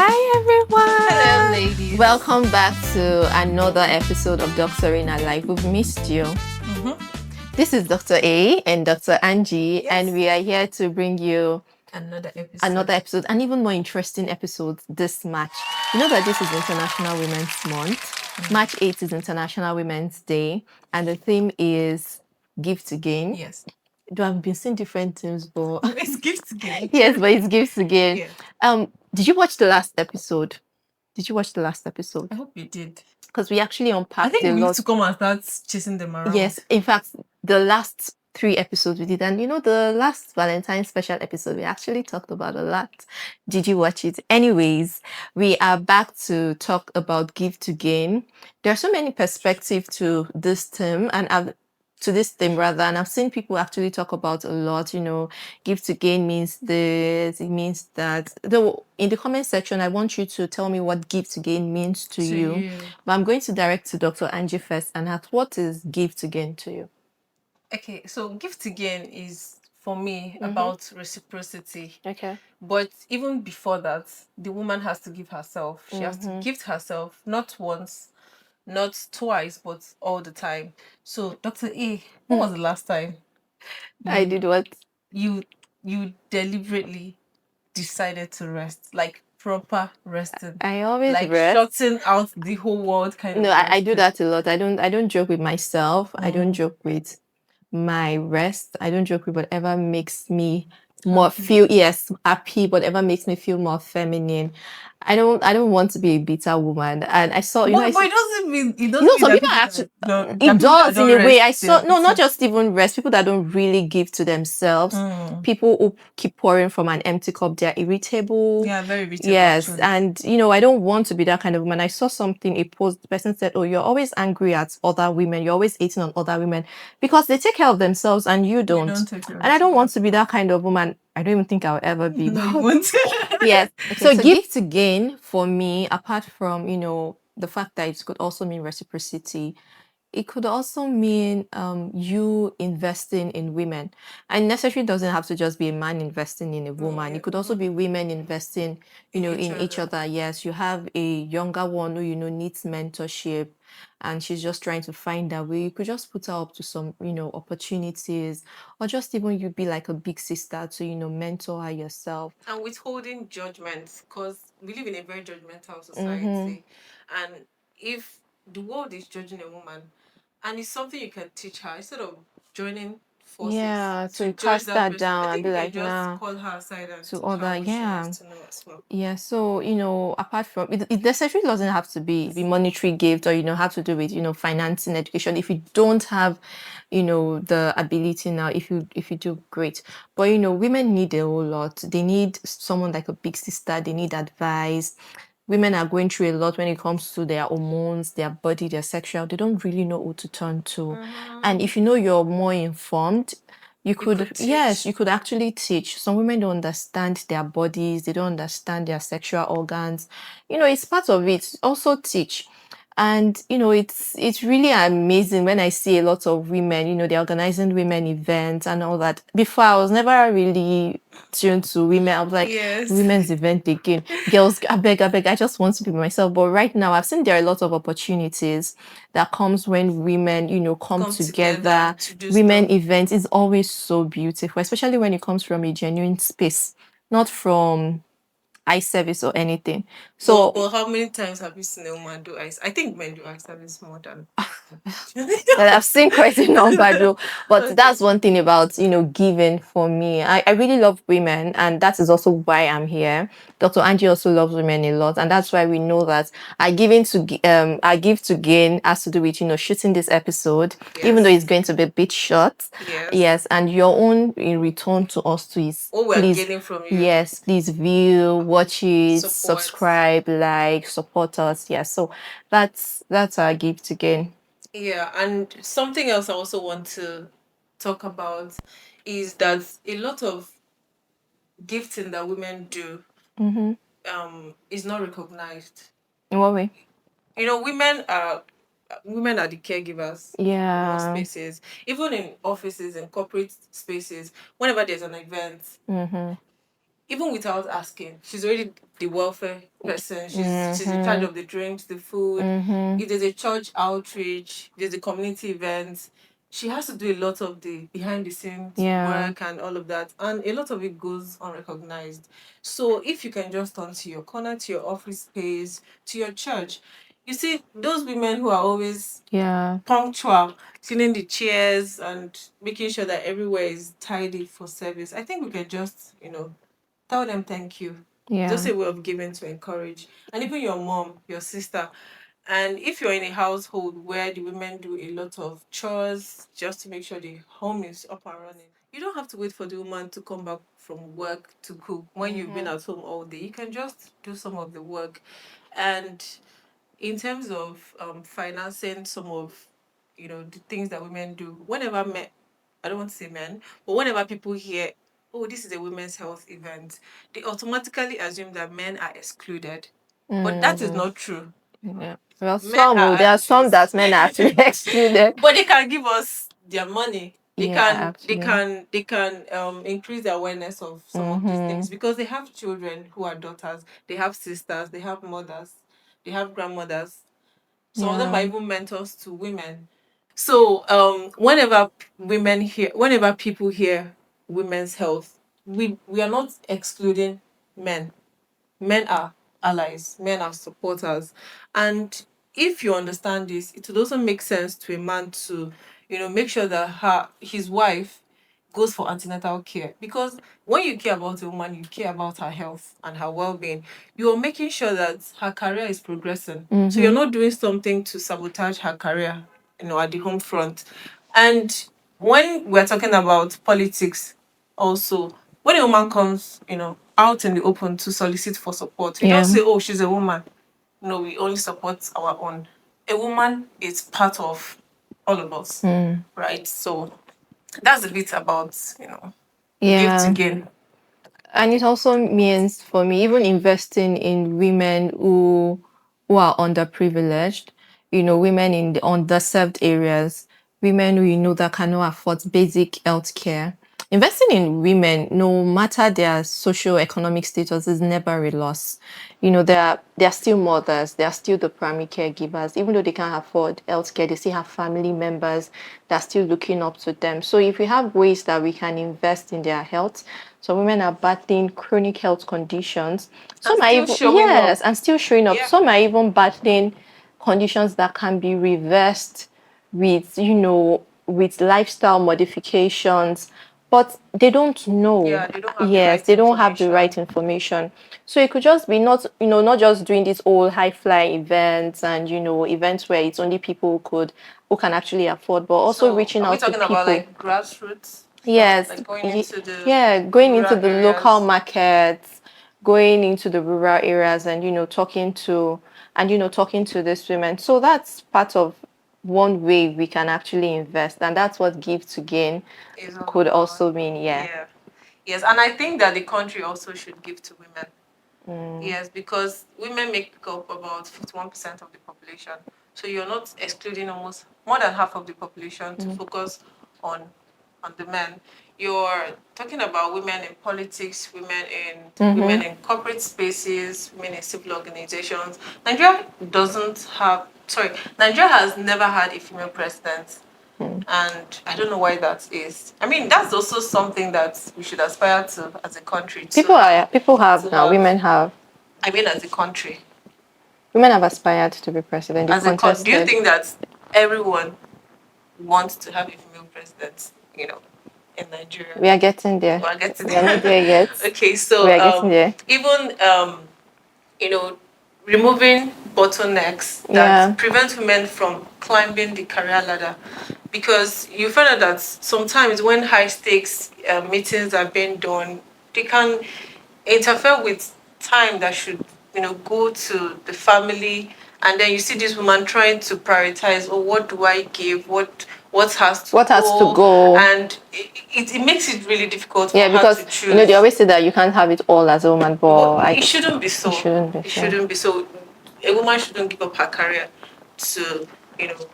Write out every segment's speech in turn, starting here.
Hi everyone! Hello, ladies. Welcome back to another episode of Doctor in Our Life. We've missed you. This is Dr. A and Dr. Angie, Yes. and we are here to bring you Another episode. another episode, and even more interesting episode this March. You know that this is International Women's Month. March 8th is International Women's Day, and the theme is Give to Gain. Yes. Though I've been seeing different themes, but It's gifts again. yes, but it's Give to Gain. Yeah. Did you watch the last episode? Did you watch the last episode? I hope you did. Because we actually I unpacked think a we lot. need to come and start chasing them around. Yes, in fact, the last 3 episodes we did, and the last Valentine's special episode, we actually talked about a lot. Did you watch it? Anyways, we are back to talk about Give to Gain. There are so many perspectives to this theme, and I've seen people actually talk about a lot. Give to gain means this, it means that. Though in the comment section, I want you to tell me what give to gain means to you. But I'm going to direct to Dr. Angie first and ask, what is give to gain to you? Okay, so gift again is for me about reciprocity. Okay. But even before that, the woman has to give herself. She has to gift herself, not once, not twice, but all the time. So, Dr. A, when was the last time I did what? you deliberately decided to rest, like proper resting, I always like rest. shutting out the whole world kind No, of I do resting? that a lot. I don't joke with myself. I don't joke with my rest. I don't joke with whatever makes me more happy, whatever makes me feel more feminine. I don't want to be a bitter woman. And I saw, But it doesn't mean some that people are people actually that it people that does in don't a way. I rest, saw they're no, not bitter. just even rest, people that don't really give to themselves, people who keep pouring from an empty cup, they're irritable. Yeah, very irritable. Yes, actually. and I don't want to be that kind of woman. I saw something, a post, the person said, "Oh, you're always angry at other women. You're always hating on other women because they take care of themselves and you don't." take care of And I don't want to be that kind of woman. I don't even think I'll ever be. No, you won't. Yes. So give to gain for me, apart from, the fact that it could also mean reciprocity, it could also mean you investing in women. And necessarily doesn't have to just be a man investing in a woman. It could also be women investing, in each other. Yes, you have a younger one who, needs mentorship and she's just trying to find that way. You could just put her up to some, opportunities, or just even you be like a big sister to, mentor her yourself. And withholding judgment, because we live in a very judgmental society. And if the world is judging a woman and it's something you can teach her instead of joining forces to judge cast that that person, down I and think be you like, can just nah. call her aside and To teach other, her what she yeah. needs to know as well. Yeah, so apart from it necessarily doesn't have to be monetary gift, or have to do with financing education. If you don't have the ability now, if you do, great. But women need a whole lot. They need someone like a big sister. They need advice. Women are going through a lot when it comes to their hormones, their body, their sexual. They don't really know who to turn to. And if you're more informed, you could yes, you could actually teach. Some women don't understand their bodies, they don't understand their sexual organs. It's part of it. Also teach. And it's really amazing when I see a lot of women, they're organizing women events and all that. Before, I was never really tuned to women. I was like, women's event again. Girls, I beg, I just want to be myself. But right now, I've seen there are a lot of opportunities that comes when women, come together. Women events is always so beautiful, especially when it comes from a genuine space, not from eye service or anything. So, but how many times have you seen a woman do ice? I think men do eye service more than. But I've seen quite a number though. But that's one thing about, giving for me. I really love women, and that is also why I'm here. Dr. Angie also loves women a lot, and that's why we know that our give to gain has to do with, shooting this episode, even though it's going to be a bit short. Yes, and your own in return to us too is what we're getting from you. Yes, please view, watch it, Support. subscribe, like, support us. Yes, so that's our give to gain. Yeah, and something else I also want to talk about is that a lot of gifting that women do is not recognized. In what way? Women are the caregivers in most spaces, even in offices and corporate spaces. Whenever there's an event, even without asking. She's already the welfare person. She's in charge of the drinks, the food. If there's a church outreach, there's a community event, she has to do a lot of the behind the scenes work and all of that. And a lot of it goes unrecognized. So if you can just turn to your corner, to your office space, to your church, you see those women who are always punctual, cleaning the chairs and making sure that everywhere is tidy for service. I think we can just, tell them thank you. Just a way of giving to encourage. And even your mom, your sister. And if you're in a household where the women do a lot of chores just to make sure the home is up and running, you don't have to wait for the woman to come back from work to cook when you've been at home all day. You can just do some of the work. And in terms of financing some of the things that women do, whenever men, I don't want to say men, but whenever people hear, oh, this is a women's health event, they automatically assume that men are excluded, but that is not true. Well, there are some that men are actually excluded, but they can give us their money. They actually. they can increase the awareness of some of these things because they have children who are daughters, they have sisters, they have mothers, they have grandmothers. Some of them are even mentors to women. So whenever people hear women's health, we are not excluding men. Men are allies, men are supporters. And if you understand this, it would also make sense to a man to, make sure that his wife goes for antenatal care. Because when you care about a woman, you care about her health and her well-being. You're making sure that her career is progressing. So you're not doing something to sabotage her career, at the home front. And when we're talking about politics, also, when a woman comes, out in the open to solicit for support, we don't say, oh, she's a woman. No, we only support our own. A woman is part of all of us, right? So that's a bit about, give to gain. And it also means for me, even investing in women who are underprivileged, women in the underserved areas, women who that cannot afford basic health care. Investing in women, no matter their socio-economic status, is never a loss. They're still mothers, they're still the primary caregivers. Even though they can't afford healthcare, they still have family members that are still looking up to them. So if we have ways that we can invest in their health, so women are battling chronic health conditions. Some are even and still showing up. Some are even battling conditions that can be reversed with with lifestyle modifications, but they don't know. They don't have the right information. So it could just be not just doing these old high fly events and events where it's only people who can actually afford, but also reaching out to people. About like grassroots? Yes. Like going into the local markets, going into the rural areas and talking to these women. So that's part of one way we can actually invest, and that's what give to gain could also mean. Yes, and I think that the country also should give to women. Yes, because women make up about 51% of the population. So you're not excluding almost more than half of the population to focus on the men. You're talking about women in politics, women in corporate spaces, women in civil organizations. Nigeria has never had a female president. And I don't know why that is. I mean, that's also something that we should aspire to as a country. People have now. Women have. I mean, as a country. Women have aspired to be president. Do you think that everyone wants to have a female president? In Nigeria. We are getting there. We are getting there. We are not there yet. Okay, so we are getting there. Even removing bottlenecks that prevent women from climbing the career ladder, because you find out that sometimes when high stakes meetings are being done, they can interfere with time that should go to the family, and then you see this woman trying to prioritize, oh, what do I give, what has to go, and it makes it really difficult for her to choose. They always say that you can't have it all as a woman, but it shouldn't be so. It shouldn't be so. A woman shouldn't give up her career to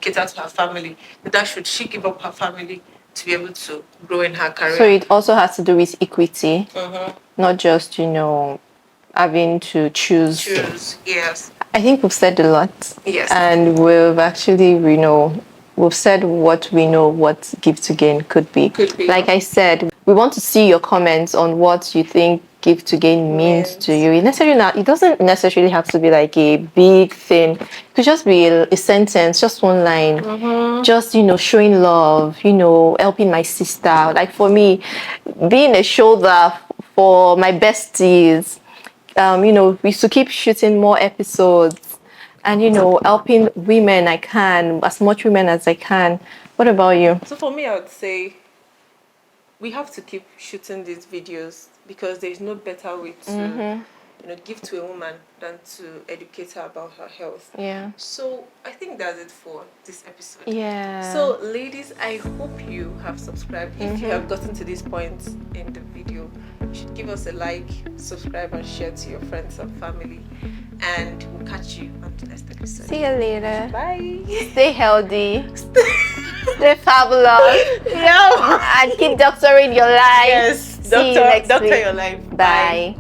cater to her family. Neither should she give up her family to be able to grow in her career. So it also has to do with equity, Mhm. not just, having to choose. Yes. I think we've said a lot. Yes. And we've actually, we've said what we know what Give to Gain could be. Like I said, we want to see your comments on what you think Give to Gain means to you. It doesn't necessarily have to be like a big thing. It could just be a sentence, just one line. Just, showing love, helping my sister. Like for me, being a shoulder for my besties. We used to keep shooting more episodes and, helping women I can, as much women as I can. What about you? So for me, I would say we have to keep shooting these videos because there's no better way to, give to a woman than to educate her about her health. Yeah. So I think that's it for this episode. Yeah. So ladies, I hope you have subscribed. If you have gotten to this point in the video, you should give us a like, subscribe, and share to your friends and family. And we'll catch you on the next episode. See you later. Bye. Stay healthy. Stay fabulous. Yeah. And keep doctoring your life. Yes. See you next doctor week. your life. Bye.